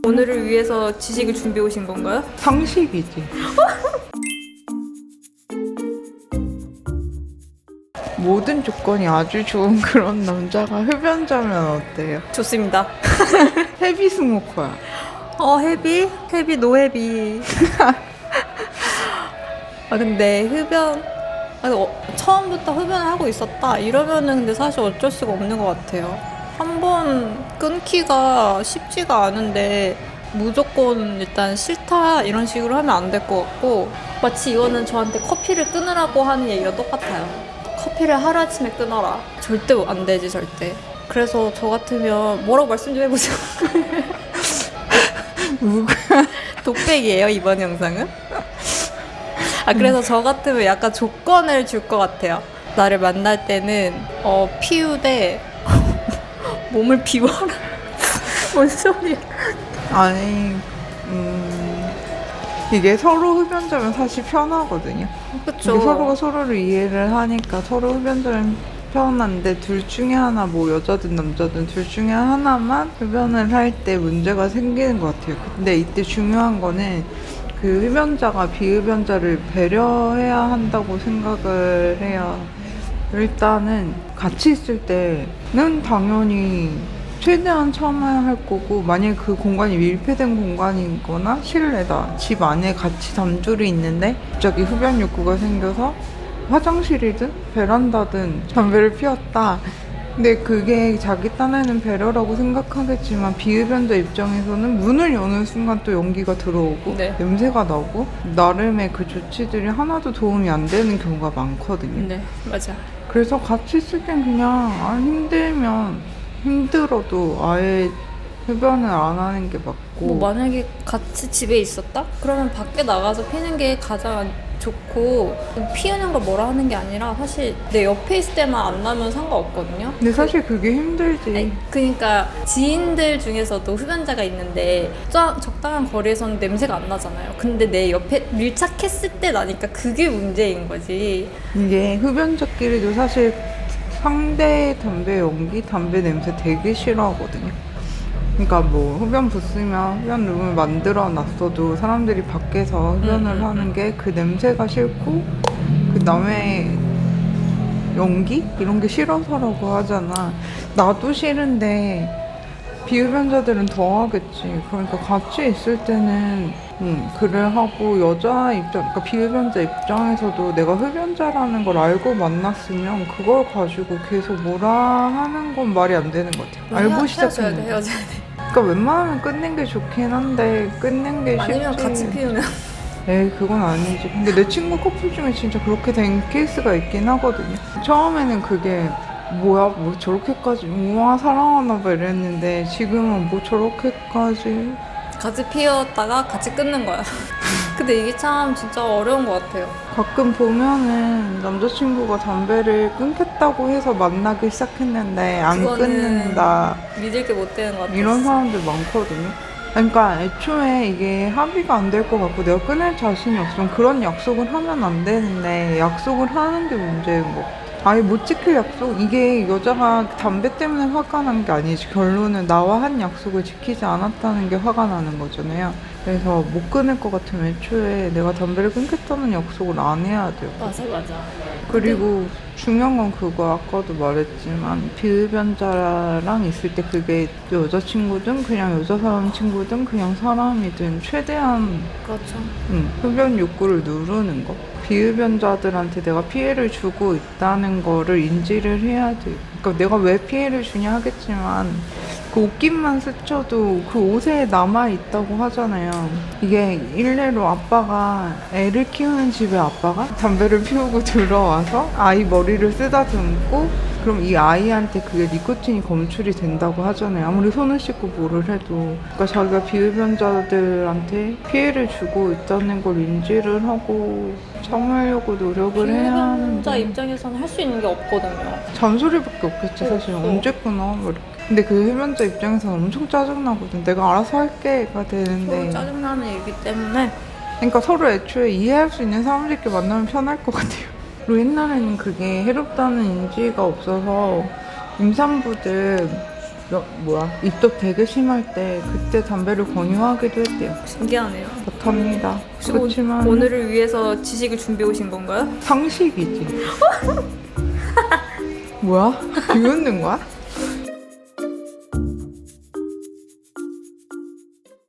오늘을 위해서 지식을 준비해 오신 건가요? 상식이지. 모든 조건이 아주 좋은 그런 남자가 흡연자면 어때요? 좋습니다. 헤비 스모커야. 헤비? 헤비 노헤비. 근데 흡연 처음부터 흡연을 하고 있었다 이러면은 근데 사실 어쩔 수가 없는 것 같아요. 한 번 끊기가 쉽지가 않은데 무조건 일단 싫다 이런 식으로 하면 안 될 것 같고, 마치 이거는 저한테 커피를 끊으라고 하는 얘기가 똑같아요. 커피를 하루아침에 끊어라. 절대 안 되지, 절대. 그래서 저 같으면 뭐라고 말씀 좀 해보세요. 독백이에요, 이번 영상은? 그래서 저 같으면 약간 조건을 줄 것 같아요. 나를 만날 때는 피우되 몸을 비워라. 뭔 소리야? 아니, 이게 서로 흡연자면 사실 편하거든요. 그쵸. 이게 서로가 서로를 이해를 하니까 서로 흡연자면 편한데, 둘 중에 하나, 뭐 여자든 남자든 둘 중에 하나만 흡연을 할 때 문제가 생기는 것 같아요. 근데 이때 중요한 거는 그 흡연자가 비흡연자를 배려해야 한다고 생각을 해요. 일단은 같이 있을 때는 당연히 최대한 참아야 할 거고, 만약에 그 공간이 밀폐된 공간이거나 실내다, 집 안에 같이 단둘이 있는데 갑자기 흡연 욕구가 생겨서 화장실이든 베란다든 담배를 피웠다. 근데 그게 자기 딴에는 배려라고 생각하겠지만 비흡연자 입장에서는 문을 여는 순간 또 연기가 들어오고 네. 냄새가 나고 나름의 그 조치들이 하나도 도움이 안 되는 경우가 많거든요. 네, 맞아. 그래서 같이 있을 땐 그냥 힘들면 힘들어도 아예 흡연을 안 하는 게 맞고, 뭐 만약에 같이 집에 있었다? 그러면 밖에 나가서 피는 게 가장 좋고, 피우는 걸 뭐라 하는 게 아니라 사실 내 옆에 있을 때만 안 나면 상관없거든요. 근데 사실 그게 힘들지. 그러니까 지인들 중에서도 흡연자가 있는데 적당한 거리에서는 냄새가 안 나잖아요. 근데 내 옆에 밀착했을 때 나니까 그게 문제인 거지. 이게 흡연자끼리도 사실 상대 담배 연기, 담배 냄새 되게 싫어하거든요. 그러니까 뭐 흡연 부스면 흡연 룸을 만들어 놨어도 사람들이 밖에서 흡연을 하는 게 그 냄새가 싫고, 그 남의 연기? 이런 게 싫어서라고 하잖아. 나도 싫은데 비흡연자들은 더 하겠지. 그러니까 같이 있을 때는 그래 하고, 여자 입장, 그러니까 비흡연자 입장에서도 내가 흡연자라는 걸 알고 만났으면 그걸 가지고 계속 뭐라 하는 건 말이 안 되는 것 같아요. 알고 시작하는 거. 헤어져야 돼. 그러니까 웬만하면 끝낸 게 좋긴 한데 끝낸 게 쉽지. 아니면 같이 피우면. 에이, 그건 아니지. 근데 내 친구 커플 중에 진짜 그렇게 된 케이스가 있긴 하거든요. 처음에는 그게 뭐야, 뭐 저렇게까지 우와 사랑하나 봐 이랬는데, 지금은 뭐 저렇게까지. 같이 피웠다가 같이 끊는 거야. 근데 이게 참 진짜 어려운 것 같아요. 가끔 보면은 남자친구가 담배를 끊겠다고 해서 만나기 시작했는데 안 그거는 끊는다, 믿을 게 못 되는 것 같아요. 이런 사람들 많거든요. 그러니까 애초에 이게 합의가 안 될 것 같고 내가 끊을 자신이 없으면 그런 약속을 하면 안 되는데, 약속을 하는 게 문제인 거. 아예 못 지킬 약속? 이게 여자가 담배 때문에 화가 난 게 아니지. 결론은 나와 한 약속을 지키지 않았다는 게 화가 나는 거잖아요. 그래서 못 끊을 것 같으면 애초에 내가 담배를 끊겠다는 약속을 안 해야 돼요. 맞아. 그리고 중요한 건 그거, 아까도 말했지만 비흡연자랑 있을 때 그게 여자친구든 그냥 여자 사람 친구든 그냥 사람이든 최대한 그렇죠. 흡연 욕구를 누르는 거. 비흡연자들한테 내가 피해를 주고 있다는 거를 인지를 해야 돼. 그러니까 내가 왜 피해를 주냐 하겠지만, 그 옷깃만 스쳐도 그 옷에 남아있다고 하잖아요. 이게 일례로 아빠가, 애를 키우는 집에 아빠가 담배를 피우고 들어와서 아이 머리를 쓰다듬고, 그럼 이 아이한테 그게 니코틴이 검출이 된다고 하잖아요. 아무리 손을 씻고 뭐를 해도. 그러니까 자기가 비흡연자들한테 피해를 주고 있다는 걸 인지를 하고 참으려고 노력을 해야 비흡연자 하는데, 입장에서는 할 수 있는 게 없거든요. 잔소리밖에 없겠지 사실. 없어. 언제 끊어? 뭐 이렇게. 근데 그 흡연자 입장에서는 엄청 짜증나거든. 내가 알아서 할게가 되는데. 서로 짜증나는 일이기 때문에. 그러니까 서로 애초에 이해할 수 있는 사람들끼리 만나면 편할 것 같아요. 그리고 옛날에는 그게 해롭다는 인지가 없어서 임산부들 입덧 되게 심할 때 그때 담배를 권유하기도 했대요. 신기하네요. 그렇답니다. 혹시 그렇지만 오늘을 위해서 지식을 준비해 오신 건가요? 상식이지. 뭐야? 비웃는 거야?